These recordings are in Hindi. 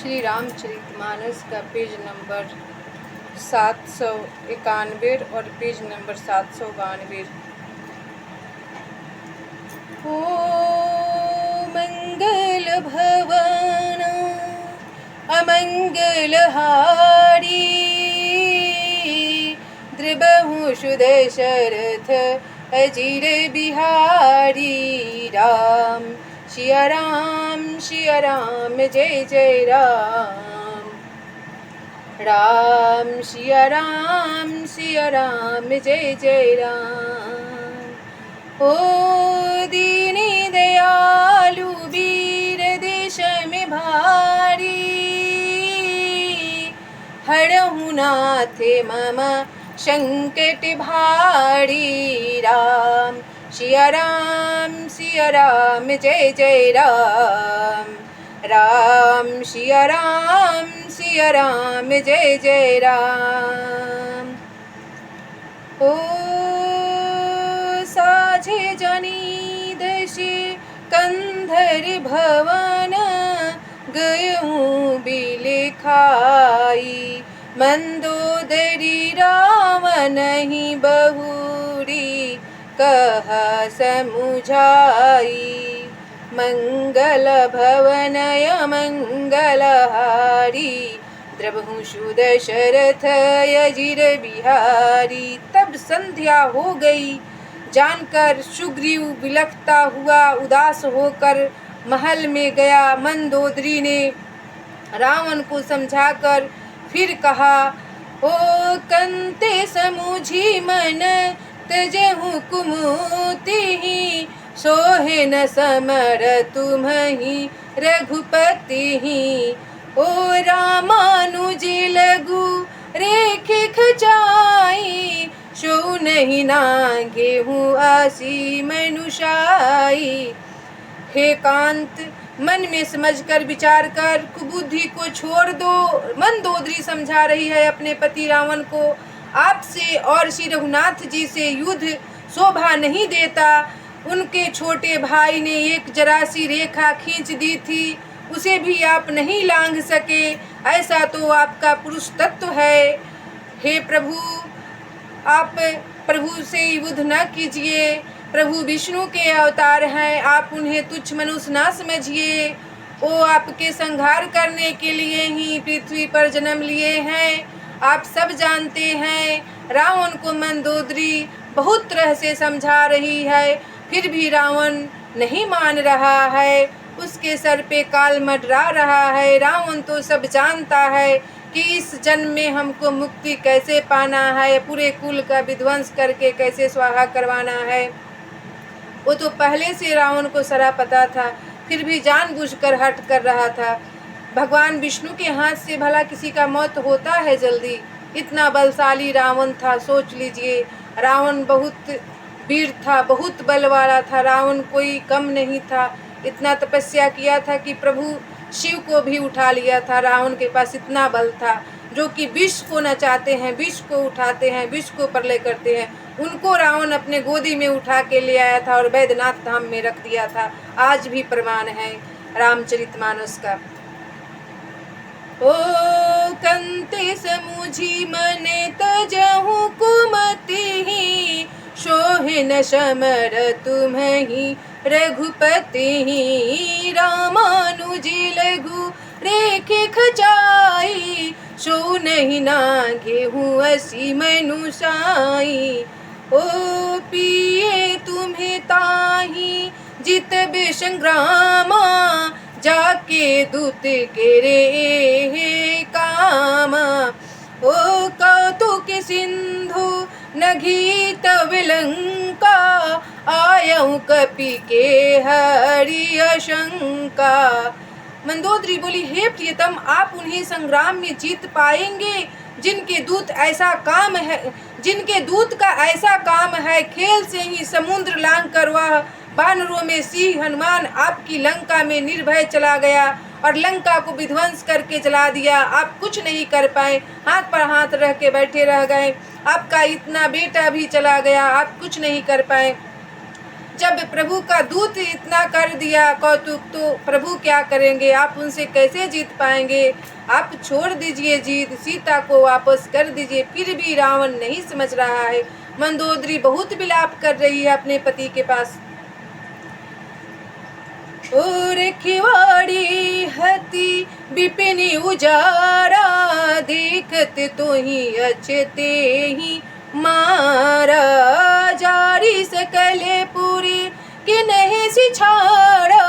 श्री रामचरितमानस का पेज नंबर 791 और पेज नंबर 792। ओ मंगल भवन अमंगल हारी, द्रबहु सुदशरथ अजिर बिहारी। राम सिया राम जय जय राम। राम सिया राम जय जय राम। ओ दीनी दयालु वीर देश में भारी, हरहु नाथ मम संकट भारी। राम सिया राम जय जय राम। राम सिया राम जय जय राम। ओ साझे जनी दशे कंधर भवन, गयऊँ बिलखाई। मंदोदरी रावण ही बहुरी, कहा समुझाई। मंगल भवन अमंगल हारी, द्रबहु सुदशरथ अजिर बिहारी। तब संध्या हो गई। जानकर सुग्रीव बिलखता हुआ उदास होकर महल में गया। मंदोदरी ने रावण को समझाकर फिर कहा, ओ कंते समूझी मन तजहु कुमुति, सोहे न समर तुम्हि रघुपति। ओ रामानुज लघु रेखे खचाई, सो नहीं नागे हूँ आसी मनुषाई। हे कांत, मन में समझकर विचार कर कुबुद्धि को छोड़ दो। मंदोदरी समझा रही है अपने पति रावण को, आपसे और श्री रघुनाथ जी से युद्ध शोभा नहीं देता। उनके छोटे भाई ने एक जरा सी रेखा खींच दी थी, उसे भी आप नहीं लांघ सके। ऐसा तो आपका पुरुष तत्व है। हे प्रभु, आप प्रभु से युद्ध न कीजिए। प्रभु विष्णु के अवतार हैं, आप उन्हें तुच्छ मनुष्य न समझिए। वो आपके संहार करने के लिए ही पृथ्वी पर जन्म लिए हैं, आप सब जानते हैं। रावण को मंदोदरी बहुत तरह से समझा रही है, फिर भी रावण नहीं मान रहा है। उसके सर पे काल मंडरा रहा है। रावण तो सब जानता है कि इस जन्म में हमको मुक्ति कैसे पाना है, पूरे कुल का विध्वंस करके कैसे स्वाहा करवाना है। वो तो पहले से रावण को सारा पता था, फिर भी जानबूझकर हट कर रहा था। भगवान विष्णु के हाथ से भला किसी का मौत होता है जल्दी? इतना बलशाली रावण था। सोच लीजिए, रावण बहुत वीर था, बहुत बल वाला था। रावण कोई कम नहीं था। इतना तपस्या किया था कि प्रभु शिव को भी उठा लिया था। रावण के पास इतना बल था, जो कि विष को नचाते हैं, विष को उठाते हैं, विष को प्रलय करते हैं। उनको रावण अपने गोदी में उठा के ले आया था और वैद्यनाथ धाम में रख दिया था। आज भी प्रमाण है रामचरितमानस का। ओ कंते समूझी मने तजहु कुमति, सोहे न समर तुम्हि रघुपति। रामानुज लघु रेखे खचाई, सो नहीं नागे हूँ असी मनुषाई। ओ पिए तुम्हें ताही जितबे संग्रामा, जाके दूत के रे काम। ओ कौतुक सिंधु नघी तव लंका, आयऊ कपि के हरि आशंका। मंदोदरी बोली, हे प्रियतम, आप उन्हें संग्राम में जीत पाएंगे जिनके दूत का ऐसा काम है, खेल से ही समुद्र लांघ कर वह वानरों में सिंह हनुमान आपकी लंका में निर्भय चला गया और लंका को विध्वंस करके जला दिया। आप कुछ नहीं कर पाए, हाथ पर हाथ रख के बैठे रह गए। आपका इतना बेटा भी चला गया, आप कुछ नहीं कर पाए। जब प्रभु का दूत इतना कर दिया कौतुक, तो प्रभु क्या करेंगे? आप उनसे कैसे जीत पाएंगे? आप छोड़ दीजिए जीत, सीता को वापस कर दीजिए। फिर भी रावण नहीं समझ रहा है। मंदोदरी बहुत विलाप कर रही है अपने पति के पास। और खिवाड़ी हती बिपिनी उजारा, देखते तो ही अच्छते ही मारा, जारी सकले पूरी कि नहीं सिछाड़ा,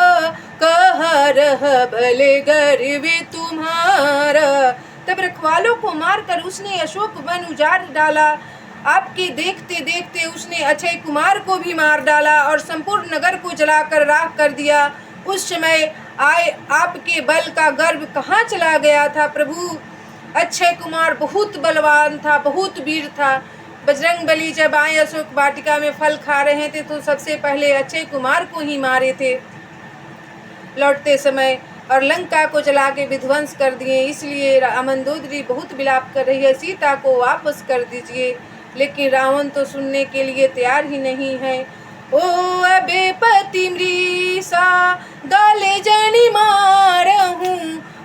कहा रह भले गर्वे तुम्हारा। तब रखवालों को मारकर उसने अशोक वन उजाड़ डाला। आपके देखते देखते उसने अक्षय कुमार को भी मार डाला और संपूर्ण नगर को जलाकर राख कर दिया। उस समय आए आपके बल का गर्व कहाँ चला गया था प्रभु? अक्षय कुमार बहुत बलवान था, बहुत वीर था। बजरंगबली जब आए अशोक वाटिका में फल खा रहे थे तो सबसे पहले अक्षय कुमार को ही मारे थे लौटते समय, और लंका को जला के विध्वंस कर दिए। इसलिए मंदोदरी बहुत विलाप कर रही है, सीता को वापस कर दीजिए। लेकिन रावण तो सुनने के लिए तैयार ही नहीं है। ओ अबे पति मृषा गाले जनि मारहूँ,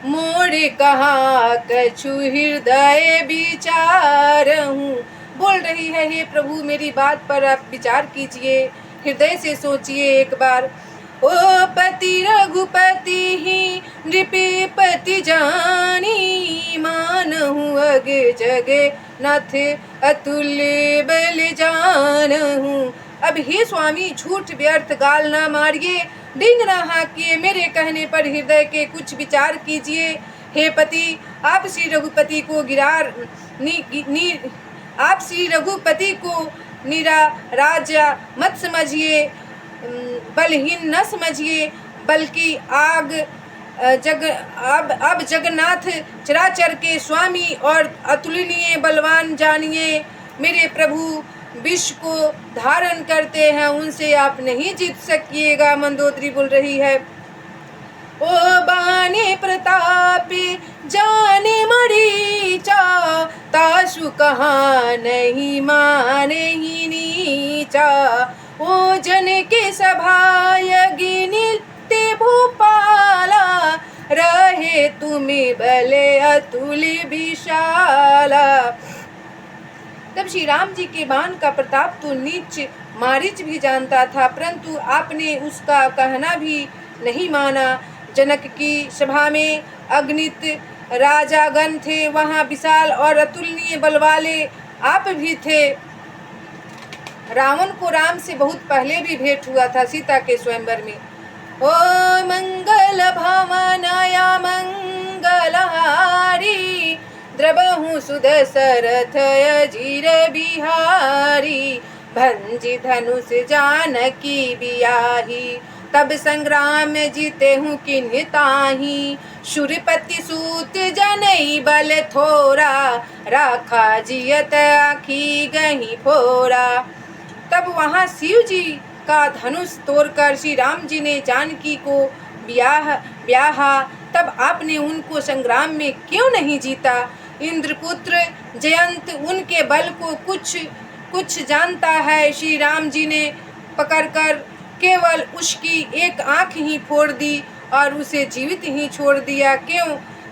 मोरे कहा कछु हृदय विचारहूँ। बोल रही है, हे प्रभु मेरी बात पर आप विचार कीजिए, हृदय से सोचिए एक बार। ओ पति रघुपति ही नृपति जानी, मानहूँ अगे जगे नाथ अतुल्य बल जानहूँ। अब हे स्वामी झूठ व्यर्थ गाल ना मारिए, डिंग ना हाकिए, मेरे कहने पर हृदय के कुछ विचार कीजिए। हे पति, आप श्री रघुपति को आप श्री रघुपति को नीरा राजा मत समझिए, बलहीन न समझिए, बल्कि अब जगन्नाथ चराचर के स्वामी और अतुलनीय बलवान जानिए। मेरे प्रभु विष को धारण करते हैं, उनसे आप नहीं जीत सकिएगा। मंदोदरी बोल रही है, ओ बाने प्रतापी जाने मरीचा, ताशु कहाँ नहीं माने ही नीचा। ओ जन के सभा यज्ञ नित्य भूपाला, रहे तुम्हें भले अतुल्य विशाला। तब श्री राम जी के बाण का प्रताप तो नीच मारीच भी जानता था, परंतु आपने उसका कहना भी नहीं माना। जनक की सभा में अगणित राजागण थे, वहाँ विशाल और अतुलनीय बल वाले आप भी थे। रावण को राम से बहुत पहले भी भेंट हुआ था सीता के स्वयंवर में। ओ मंगल भवनया मंगलहारी, द्रबहु सुदशरथ अजीर बिहारी, भंजी धनुष जानकी बियाही, तब संग्राम जीते हूँ किन्हि ताही, शूरपति सूत जनई बल थोरा, राखा जियत आखी गही फोरा। तब वहाँ शिव जी का धनुष तोड़कर श्री राम जी ने जानकी को ब्याहा। तब आपने उनको संग्राम में क्यों नहीं जीता? इंद्रपुत्र जयंत उनके बल को कुछ जानता है। श्री राम जी ने पकड़कर केवल उसकी एक आँख ही फोड़ दी और उसे जीवित ही छोड़ दिया। क्यों?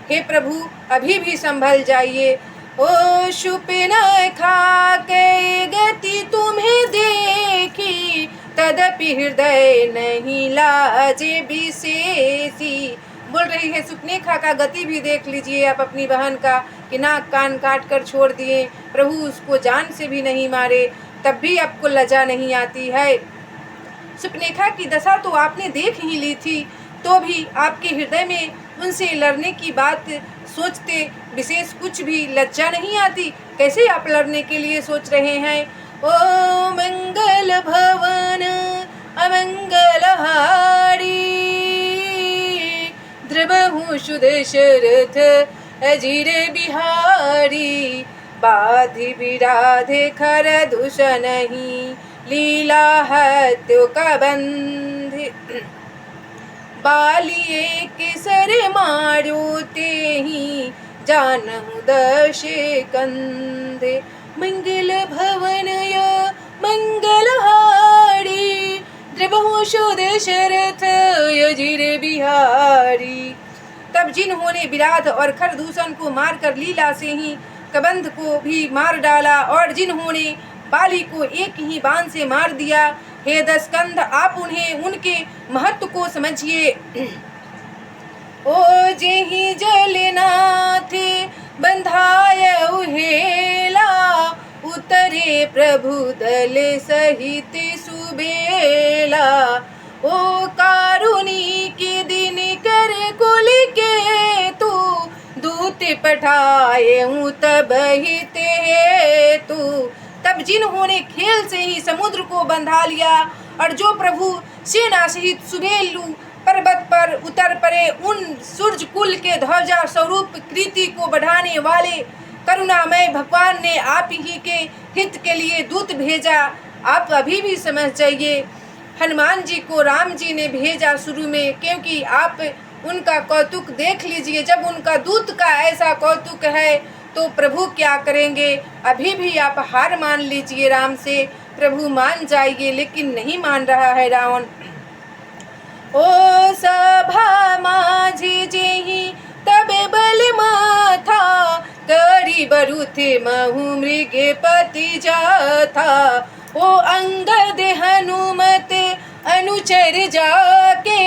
हे प्रभु, अभी भी संभल जाइए। ओ शूर्पणखा के गति तुम्हें देखी, तदपि हृदय नहीं लाजे विशेषी। बोल रही है, शूर्पणखा का गति भी देख लीजिए आप अपनी बहन का, कि नाक कान काट कर छोड़ दिए, प्रभु उसको जान से भी नहीं मारे, तब भी आपको लज्जा नहीं आती है। शूर्पणखा की दशा तो आपने देख ही ली थी, तो भी आपके हृदय में उनसे लड़ने की बात सोचते विशेष कुछ भी लज्जा नहीं आती। कैसे आप लड़ने के लिए सोच रहे हैं? ओ मंगल भवन अमंगलहारी, द्रबहु सुदशरथ अजीर बिहारी, बाधि विराधे खर दूषणहि, लीला हत्यो का बंध, बालिए केसर मारो तेहि, जानहु दशे कंधे। मंगल भवनय मंगलहारी, द्रबहुषु दशरथ अजिर बिहारी। तब जिन्होंने विराध और खरदूषण को मारकर लीला से ही कबंध को भी मार डाला और जिन्होंने बाली को एक ही बाण से मार दिया, हे दशकंध आप उन्हें उनके महत्व को समझिए। ओ जेहि जलनाथ बंधाय उहेला, उतरे प्रभु दल सहित सुबेला। ओ कारुणी के दिन कर कुल के तू, दूत पठाए तब हित हेतु। तब जिन्होंने खेल से ही समुद्र को बंधा लिया और जो प्रभु सेना सहित सुबेलू पर्वत पर उतर पड़े, उन सूर्य कुल के ध्वजा स्वरूप कृति को बढ़ाने वाले करुणामय भगवान ने आप ही के हित के लिए दूत भेजा। आप अभी भी समझ जाइए, हनुमान जी को राम जी ने भेजा शुरू में, क्योंकि आप उनका कौतुक देख लीजिए। जब उनका दूत का ऐसा कौतुक है तो प्रभु क्या करेंगे। अभी भी आप हार मान लीजिए राम से, प्रभु मान जाइए, लेकिन नहीं मान रहा है रावण। ओ सभा माझे जेहि तब बल माथा, करी बरुथ महु मृग पति जाथा। ओ अंगद हनुमत अनुचर जाके,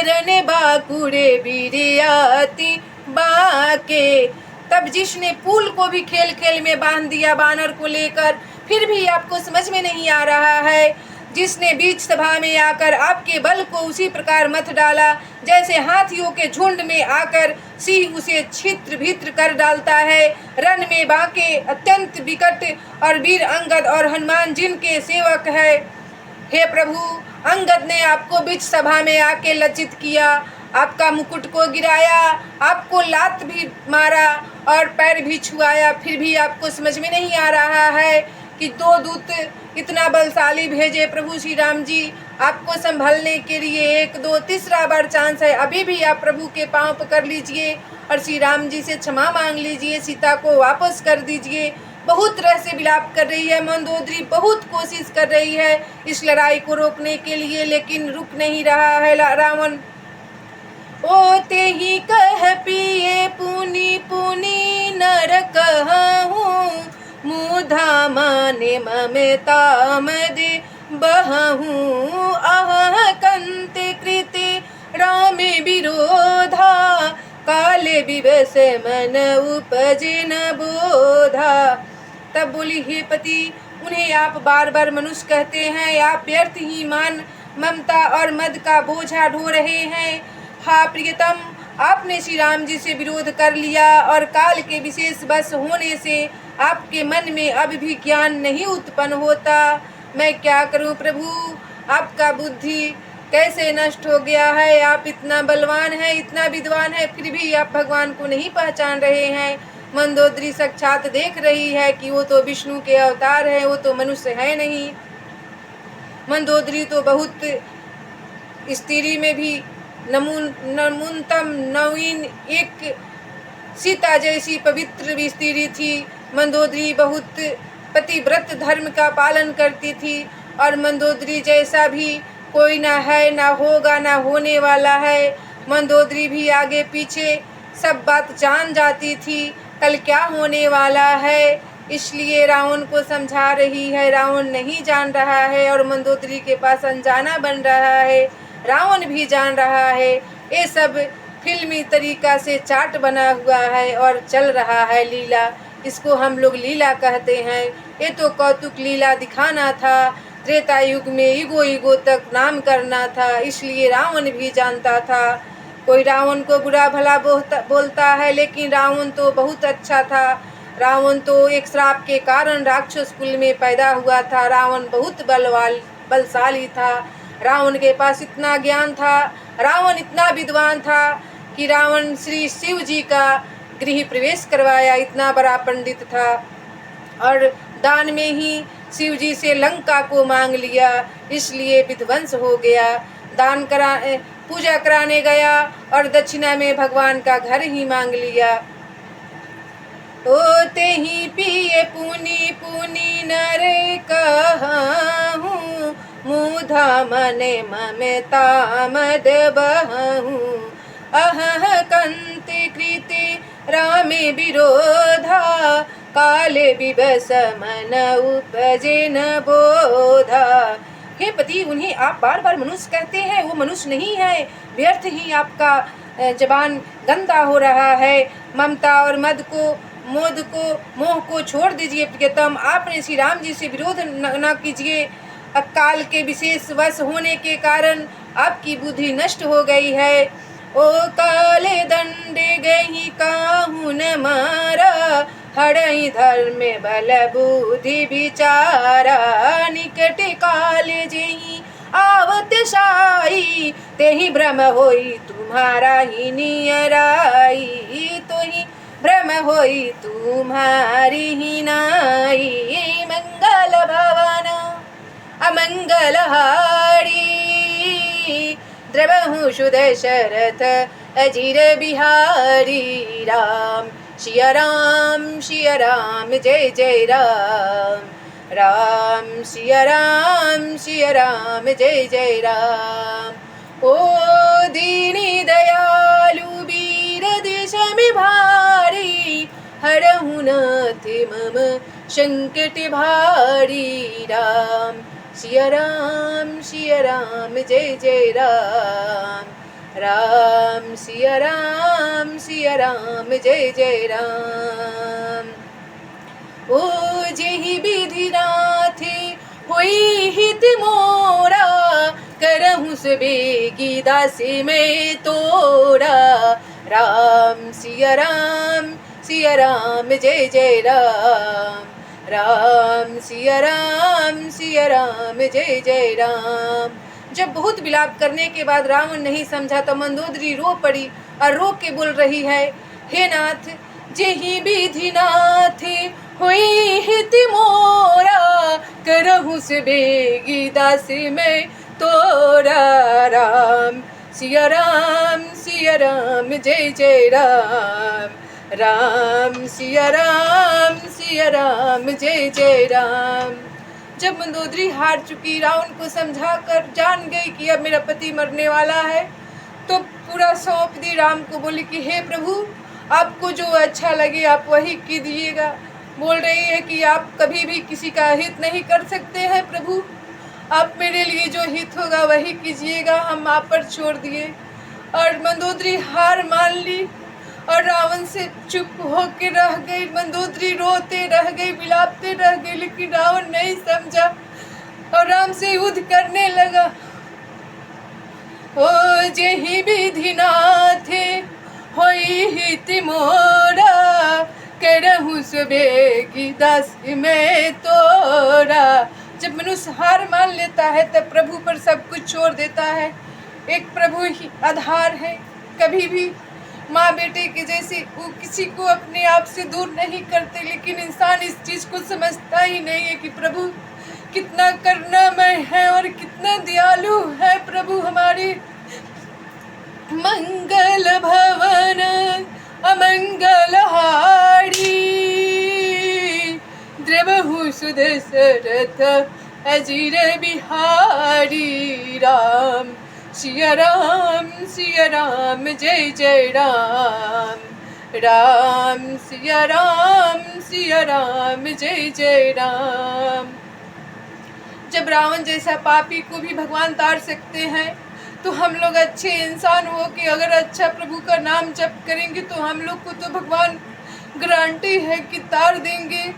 रन बाकुरे बिरियाति बाके। तब जिसने पुल को भी खेल खेल में बांध दिया बानर को लेकर, फिर भी आपको समझ में नहीं आ रहा है। जिसने बीच सभा में आकर आपके बल को उसी प्रकार मत डाला जैसे हाथियों के झुंड में आकर सिंह उसे छित्र भित्र कर डालता है। रण में बाके अत्यंत विकट और वीर अंगद और हनुमान जिनके सेवक है। हे प्रभु, अंगद ने आपको बीच सभा में आके लज्जित किया, आपका मुकुट को गिराया, आपको लात भी मारा और पैर भी छुआया, फिर भी आपको समझ में नहीं आ रहा है कि दो दूत इतना बलशाली भेजे प्रभु श्री राम जी आपको संभलने के लिए। एक दो तीसरा बार चांस है, अभी भी आप प्रभु के पांव पकड़ लीजिए और श्री राम जी से क्षमा मांग लीजिए, सीता को वापस कर दीजिए। बहुत तरह से विलाप कर रही है मंदोदरी, बहुत कोशिश कर रही है इस लड़ाई को रोकने के लिए, लेकिन रुक नहीं रहा है रावण। ओ ते ही कह पिए पुनि पुनि नर कहूँ, मुधा माने ममता मदे बहूँ। अह कंत कृते राम विरोधा, काले विवश मन उपजे न बोधा। तब बोली, हे पति, उन्हें आप बार बार मनुष्य कहते हैं, आप व्यर्थ ही मान ममता और मद का बोझा ढो रहे हैं। हाँ प्रियतम, आपने श्री राम जी से विरोध कर लिया और काल के विशेष वश होने से आपके मन में अब भी ज्ञान नहीं उत्पन्न होता। मैं क्या करूं प्रभु, आपका बुद्धि कैसे नष्ट हो गया है। आप इतना बलवान हैं, इतना विद्वान है, फिर भी आप भगवान को नहीं पहचान रहे हैं। मंदोदरी साक्षात देख रही है कि वो तो विष्णु के अवतार है, वो तो मनुष्य है नहीं। मंदोदरी तो बहुत स्त्री में भी नमूनतम नवीन एक सीता जैसी पवित्र स्त्री थी। मंदोदरी बहुत पतिव्रत धर्म का पालन करती थी और मंदोदरी जैसा भी कोई ना है, ना होगा, ना होने वाला है। मंदोदरी भी आगे पीछे सब बात जान जाती थी, कल क्या होने वाला है, इसलिए रावण को समझा रही है। रावण नहीं जान रहा है और मंदोदरी के पास अनजाना बन रहा है। रावण भी जान रहा है। ये सब फिल्मी तरीका से चाट बना हुआ है और चल रहा है लीला। इसको हम लोग लीला कहते हैं। ये तो कौतुक लीला दिखाना था, त्रेता युग में ईगो ईगो तक नाम करना था, इसलिए रावण भी जानता था। कोई रावण को बुरा भला बोलता है, लेकिन रावण तो बहुत अच्छा था। रावण तो एक श्राप के कारण राक्षस कुल में पैदा हुआ था। रावण बहुत बलशाली था। रावण के पास इतना ज्ञान था, रावण इतना विद्वान था कि रावण श्री शिव जी का गृह प्रवेश करवाया, इतना बड़ा पंडित था। और दान में ही शिव जी से लंका को मांग लिया, इसलिए विध्वंस हो गया। पूजा कराने गया और दक्षिणा में भगवान का घर ही मांग लिया। होते ही पिए पुनि पुनि नर कहूँ, मूधा मने ममता मद बहहु अहह कंति कृति रामे विरोधा काले विवश मन उपजे न बोधा। हे पति, उन्हें आप बार बार मनुष्य कहते हैं, वो मनुष्य नहीं है, व्यर्थ ही आपका जबान गंदा हो रहा है। ममता और मद को, मोद को, मोह को छोड़ दीजिए प्रियतम। आपने श्री राम जी से विरोध न कीजिए। काल के विशेष वश होने के कारण आपकी बुद्धि नष्ट हो गई है। ओ काले दंडे गही काहू न मारा हड़ई धर्म बल बुद्धि विचारा निकट काल जेहि आवत साई तेहि भ्रम होई तुम्हारा ही नियराई तो ही भ्रम होई तुम्हारी ही नाई। मंगल भवन अमंगल हारी द्रवहु सुदशरथ अजिर बिहारी राम सिया राम जय जय राम राम सिया राम जय जय राम। ओ दीनी दयालु वीर दिश में भारी हरहु नाथ मम संकट भारी राम सिया राम जय जय राम राम सिया राम जय जय राम। ओ जेहि विधि नाथे होई हित मोरा करहु सबेगी दासी में तोरा राम सिया राम जय जय राम राम सिया राम जय जय राम। जब बहुत विलाप करने के बाद रावण नहीं समझा तो मंदोदरी रो पड़ी और रो के बोल रही है, हे नाथ, जेहि विधि नाथ हुई हित मोरा करहु सबेगी दासी में तोरा राम सिया राम जय जय राम राम सिया राम जय जय राम। जब मंदोदरी हार चुकी, रावण को समझा कर जान गई कि अब मेरा पति मरने वाला है, तो पूरा सौंप दी राम को। बोली कि हे प्रभु, आपको जो अच्छा लगे आप वही कीजिएगा। बोल रही है कि आप कभी भी किसी का हित नहीं कर सकते हैं प्रभु, आप मेरे लिए जो हित होगा वही कीजिएगा, हम आप पर छोड़ दिए। और मंदोदरी हार मान ली और रावण से चुप होकर रह गई। मंदोदरी रोते रह गई, बिलापते रह गई, लेकिन रावण नहीं समझा और राम से युद्ध करने लगा। ओ जेहि विधि नाथे होई हित मोरा करहु सबेगी दासी में तोरा। जब मनुष्य हार मान लेता है तब प्रभु पर सब कुछ छोड़ देता है। एक प्रभु ही आधार है। कभी भी माँ बेटे के जैसे वो किसी को अपने आप से दूर नहीं करते, लेकिन इंसान इस चीज़ को समझता ही नहीं है कि प्रभु कितना करुणामय है और कितना दयालु है प्रभु हमारे। मंगल भवन अमंगल हारी द्रवहु सुदशरथ अजिर बिहारी राम सिया राम जय जय राम राम सिया राम जय जय राम। जब रावण जैसा पापी को भी भगवान तार सकते हैं, तो हम लोग अच्छे इंसान हो कि अगर अच्छा प्रभु का नाम जप करेंगे तो हम लोग को तो भगवान गारंटी है कि तार देंगे।